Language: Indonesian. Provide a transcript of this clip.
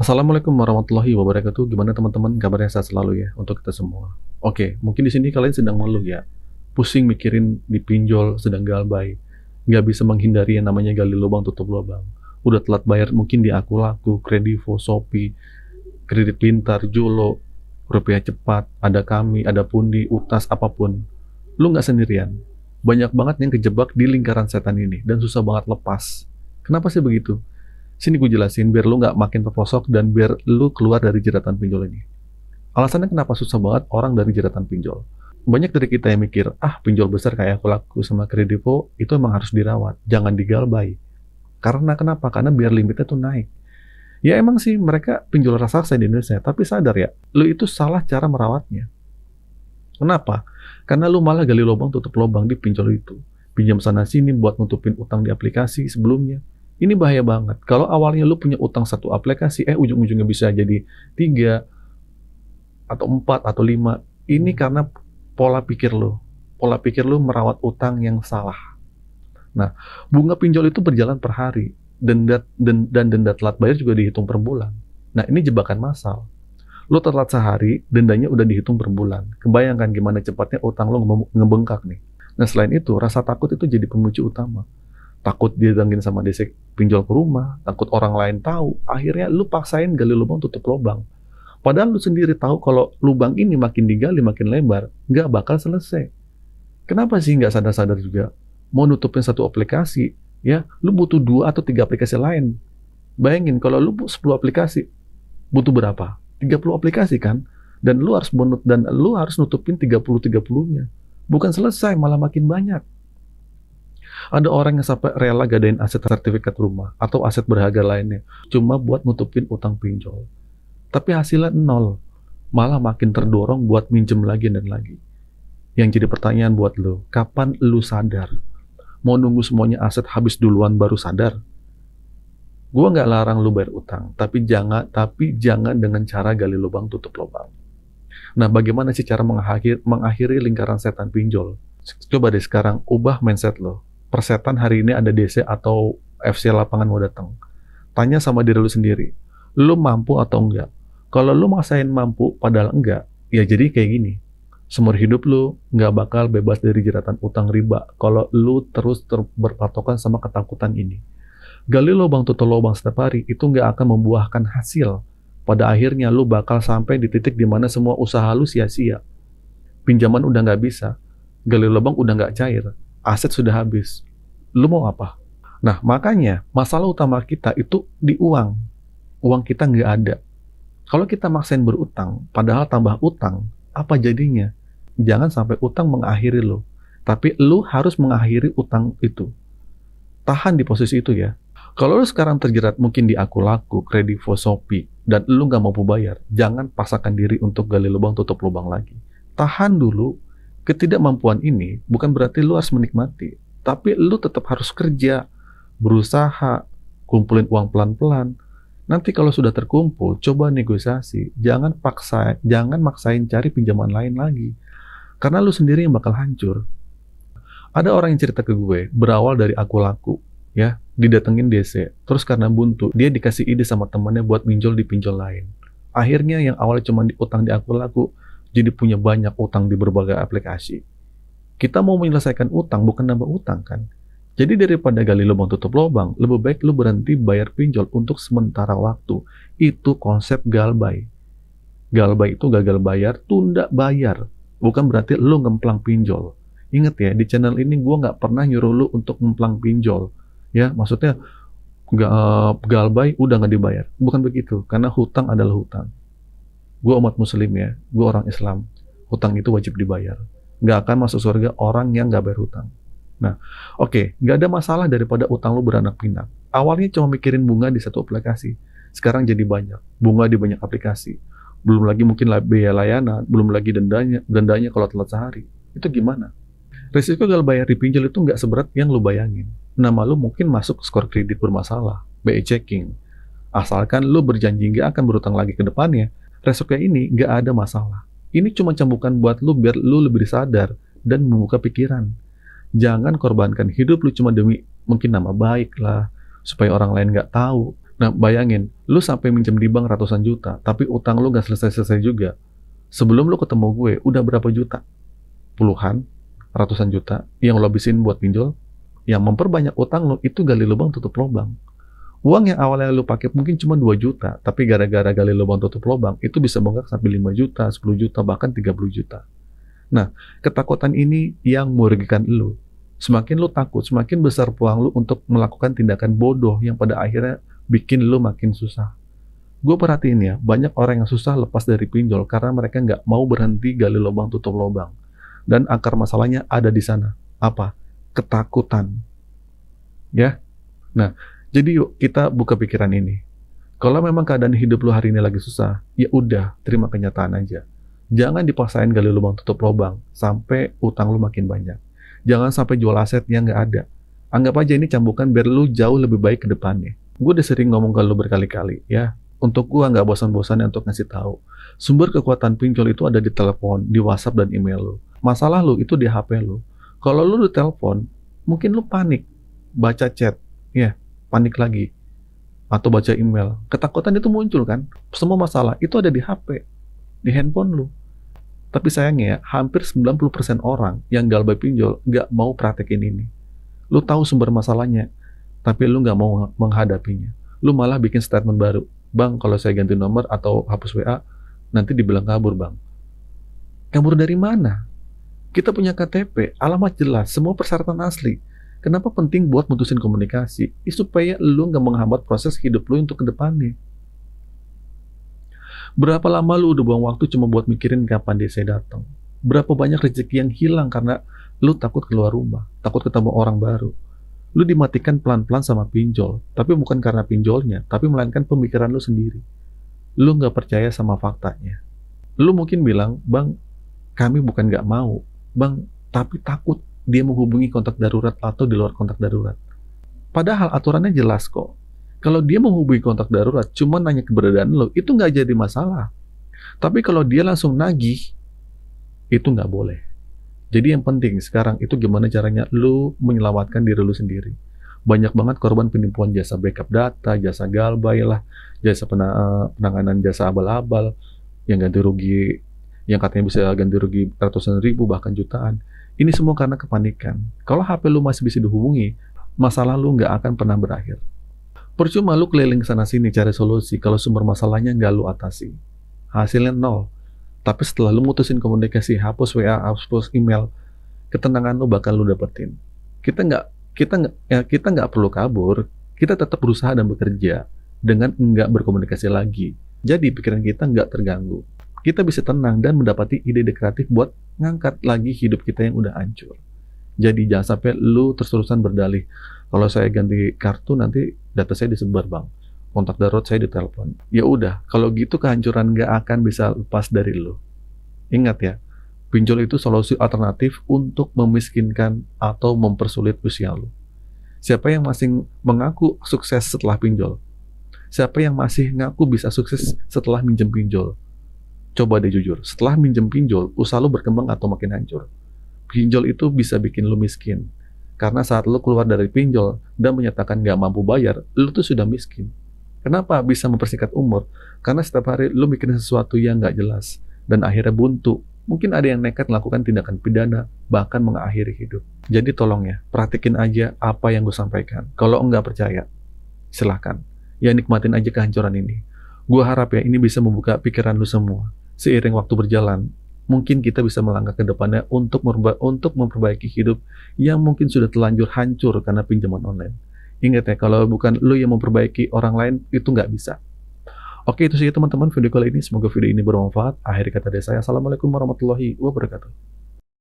Assalamualaikum warahmatullahi wabarakatuh. Gimana teman-teman? Kabarnya sehat selalu ya untuk kita semua. Oke, mungkin di sini kalian sedang mengeluh ya. Pusing mikirin dipinjol, sedang galbay. Nggak bisa menghindari yang namanya gali lubang tutup lubang. Udah telat bayar mungkin di Aku Laku, Kredivo, Shopee, Kredit Pintar, Jolo, Rupiah Cepat, ada Kami, ada Pundi, Utas, apapun. Lu nggak sendirian. Banyak banget yang kejebak di lingkaran setan ini dan susah banget lepas. Kenapa sih begitu? Sini gue jelasin biar lu nggak makin terprosok dan biar lu keluar dari jeratan pinjol ini. Alasannya kenapa susah banget orang dari jeratan pinjol. Banyak dari kita yang mikir, pinjol besar kayak Aku Laku sama Kredivo itu emang harus dirawat, jangan digalbay. Karena kenapa? Karena biar limitnya tuh naik. Ya emang sih mereka pinjol raksasa di Indonesia, tapi sadar ya, lu itu salah cara merawatnya. Kenapa? Karena lu malah gali lubang tutup lubang di pinjol itu. Pinjam sana sini buat nutupin utang di aplikasi sebelumnya. Ini bahaya banget. Kalau awalnya lu punya utang satu aplikasi, ujung-ujungnya bisa jadi 3 atau 4 atau 5. Ini karena pola pikir lu. Pola pikir lu merawat utang yang salah. Nah, bunga pinjol itu berjalan per hari. Dan denda telat bayar juga dihitung per bulan. Nah, ini jebakan massal. Lu telat sehari, dendanya udah dihitung per bulan. Kebayangkan gimana cepatnya utang lu ngebengkak nih. Nah, selain itu, rasa takut itu jadi pemicu utama. Takut didatengin sama DC pinjol ke rumah, takut orang lain tahu, akhirnya lu paksain gali lubang tutup lubang. Padahal lu sendiri tahu kalau lubang ini makin digali makin lebar, nggak bakal selesai. Kenapa sih nggak sadar-sadar juga? Mau nutupin satu aplikasi, ya, lu butuh 2 atau 3 aplikasi lain. Bayangin kalau lu 10 aplikasi, butuh berapa? 30 aplikasi kan? Dan lu harus nutupin 30-30-nya. Bukan selesai, malah makin banyak. Ada orang yang sampai rela gadain aset sertifikat rumah atau aset berharga lainnya cuma buat nutupin utang pinjol. Tapi hasilnya nol, malah makin terdorong buat minjem lagi dan lagi. Yang jadi pertanyaan buat lo, kapan lo sadar? Mau nunggu semuanya aset habis duluan baru sadar? Gua nggak larang lo bayar utang, tapi jangan dengan cara gali lubang tutup lubang. Nah, bagaimana sih cara mengakhiri lingkaran setan pinjol? Coba deh sekarang ubah mindset lo. Persetan hari ini ada DC atau FC lapangan mau datang. Tanya sama diri lu sendiri, lu mampu atau enggak? Kalau lu maksain mampu padahal enggak, ya jadi kayak gini. Seumur hidup lu nggak bakal bebas dari jeratan utang riba kalau lu terus berpatokan sama ketakutan ini. Gali lubang tutup lubang setiap hari itu nggak akan membuahkan hasil. Pada akhirnya lu bakal sampai di titik dimana semua usaha lu sia-sia. Pinjaman udah nggak bisa, gali lubang udah nggak cair, aset sudah habis. Lu mau apa? Nah, makanya masalah utama kita itu di uang. Uang kita nggak ada. Kalau kita maksain berutang, padahal tambah utang, apa jadinya? Jangan sampai utang mengakhiri lo. Tapi lu harus mengakhiri utang itu. Tahan di posisi itu ya. Kalau lu sekarang terjerat mungkin di Aku Laku, Kredivo, Shopee, dan lu nggak mampu bayar, jangan paksakan diri untuk gali lubang tutup lubang lagi. Tahan dulu. Ketidakmampuan ini bukan berarti lu harus menikmati, tapi lu tetap harus kerja, berusaha, kumpulin uang pelan-pelan. Nanti kalau sudah terkumpul, coba negosiasi. Jangan maksain cari pinjaman lain lagi. Karena lu sendiri yang bakal hancur. Ada orang yang cerita ke gue, berawal dari Aku Laku, ya, didatengin DC, terus karena buntu, dia dikasih ide sama temannya buat pinjol di pinjol lain. Akhirnya yang awalnya cuma utang di Aku Laku, jadi punya banyak utang di berbagai aplikasi. Kita mau menyelesaikan utang, bukan nambah utang kan? Jadi daripada gali lubang tutup lubang, lebih baik lu berhenti bayar pinjol untuk sementara waktu. Itu konsep galbay. Galbay itu gagal bayar, tunda bayar. Bukan berarti lu ngemplang pinjol. Ingat ya, di channel ini gue nggak pernah nyuruh lu untuk ngemplang pinjol. Ya, maksudnya galbay udah nggak dibayar. Bukan begitu, karena hutang adalah hutang. Gue umat muslim ya, gue orang Islam. Hutang itu wajib dibayar. Nggak akan masuk surga orang yang nggak bayar hutang. Nah, oke, nggak ada masalah daripada utang lu beranak pinak. Awalnya cuma mikirin bunga di satu aplikasi. Sekarang jadi banyak. Bunga di banyak aplikasi. Belum lagi mungkin biaya layanan, belum lagi dendanya kalau telat sehari. Itu gimana? Risiko gagal bayar di pinjol itu nggak seberat yang lu bayangin. Nama lu mungkin masuk skor kredit bermasalah, BI checking. Asalkan lu berjanji nggak akan berutang lagi ke depannya, resiko ini nggak ada masalah. Ini cuma cambukan buat lu biar lu lebih sadar dan membuka pikiran. Jangan korbankan hidup lu cuma demi mungkin nama baik lah, supaya orang lain nggak tahu. Nah, bayangin, lu sampai minjem di bank ratusan juta, tapi utang lu nggak selesai-selesai juga. Sebelum lu ketemu gue, udah berapa juta? Puluhan, ratusan juta yang lo habisin buat pinjol, yang memperbanyak utang lo, itu gali lubang tutup lubang. Uang yang awalnya lu pakai mungkin cuma 2 juta, tapi gara-gara gali lubang tutup lubang, itu bisa bengkak sampai 5 juta, 10 juta, bahkan 30 juta. Nah, ketakutan ini yang merugikan lu. Semakin lu takut, semakin besar peluang lu untuk melakukan tindakan bodoh yang pada akhirnya bikin lu makin susah. Gue perhatiin ya, banyak orang yang susah lepas dari pinjol karena mereka nggak mau berhenti gali lubang tutup lubang. Dan akar masalahnya ada di sana. Apa? Ketakutan. Ya? Nah, jadi yuk kita buka pikiran ini. Kalau memang keadaan hidup lu hari ini lagi susah, ya udah, terima kenyataan aja. Jangan dipaksain gali lubang tutup lubang sampai utang lu makin banyak. Jangan sampai jual aset yang nggak ada. Anggap aja ini cambukan biar lu jauh lebih baik ke depannya. Gue udah sering ngomong ke lu berkali-kali, ya. Untuk gue nggak bosan-bosannya untuk ngasih tahu. Sumber kekuatan pinjol itu ada di telepon, di WhatsApp dan email lu. Masalah lu itu di HP lu. Kalau lu ditelepon, mungkin lu panik, baca chat, ya, panik lagi, atau baca email. Ketakutan itu muncul kan? Semua masalah itu ada di HP, di handphone lu. Tapi sayangnya ya, hampir 90% orang yang galbay pinjol nggak mau praktekin ini. Lu tahu sumber masalahnya, tapi lu nggak mau menghadapinya. Lu malah bikin statement baru. Bang, kalau saya ganti nomor atau hapus WA, nanti dibilang kabur, Bang. Kabur dari mana? Kita punya KTP, alamat jelas, semua persyaratan asli. Kenapa penting buat mutusin komunikasi? Supaya lu nggak menghambat proses hidup lu untuk ke depannya. Berapa lama lu udah buang waktu cuma buat mikirin kapan DC datang? Berapa banyak rezeki yang hilang karena lu takut keluar rumah, takut ketemu orang baru. Lu dimatikan pelan-pelan sama pinjol, tapi bukan karena pinjolnya, tapi melainkan pemikiran lu sendiri. Lu nggak percaya sama faktanya. Lu mungkin bilang, Bang, kami bukan nggak mau, Bang, tapi takut dia menghubungi kontak darurat atau di luar kontak darurat. Padahal aturannya jelas kok. Kalau dia menghubungi kontak darurat, cuma nanya keberadaan lo, itu nggak jadi masalah. Tapi kalau dia langsung nagih, itu nggak boleh. Jadi yang penting sekarang itu gimana caranya lo menyelamatkan diri lo sendiri. Banyak banget korban penipuan jasa backup data, jasa galbay lah, jasa penanganan jasa abal-abal, yang ganti rugi, yang katanya bisa ganti rugi ratusan ribu bahkan jutaan. Ini semua karena kepanikan. Kalau HP lo masih bisa dihubungi, masalah lo nggak akan pernah berakhir. Percuma lu keliling sana-sini cari solusi kalau sumber masalahnya nggak lu atasi. Hasilnya nol. Tapi setelah lu mutusin komunikasi, hapus WA, hapus email, ketenangan lu bakal lu dapetin. Kita nggak perlu kabur. Kita tetap berusaha dan bekerja dengan nggak berkomunikasi lagi. Jadi pikiran kita nggak terganggu. Kita bisa tenang dan mendapati ide-ide kreatif buat ngangkat lagi hidup kita yang udah hancur. Jadi jangan sampai lu terus-terusan berdalih. Kalau saya ganti kartu nanti data saya disebar, Bang. Kontak darurat saya ditelepon. Ya udah, kalau gitu kehancuran nggak akan bisa lepas dari lu. Ingat ya, pinjol itu solusi alternatif untuk memiskinkan atau mempersulit usia lu. Siapa yang masih mengaku sukses setelah pinjol? Siapa yang masih ngaku bisa sukses setelah minjem pinjol? Coba deh jujur, setelah minjem pinjol, usaha lu berkembang atau makin hancur? Pinjol itu bisa bikin lu miskin. Karena saat lu keluar dari pinjol dan menyatakan nggak mampu bayar, lu tuh sudah miskin. Kenapa bisa mempersingkat umur? Karena setiap hari lu mikirin sesuatu yang nggak jelas. Dan akhirnya buntu. Mungkin ada yang nekat melakukan tindakan pidana, bahkan mengakhiri hidup. Jadi tolong ya, praktikin aja apa yang gue sampaikan. Kalau enggak percaya, silahkan. Ya nikmatin aja kehancuran ini. Gue harap ya ini bisa membuka pikiran lu semua. Seiring waktu berjalan, mungkin kita bisa melangkah ke depannya untuk memperbaiki hidup yang mungkin sudah terlanjur hancur karena pinjaman online. Ingat ya, kalau bukan lu yang memperbaiki orang lain, itu nggak bisa. Oke, itu saja teman-teman video kali ini. Semoga video ini bermanfaat. Akhir kata dari saya, Assalamualaikum warahmatullahi wabarakatuh.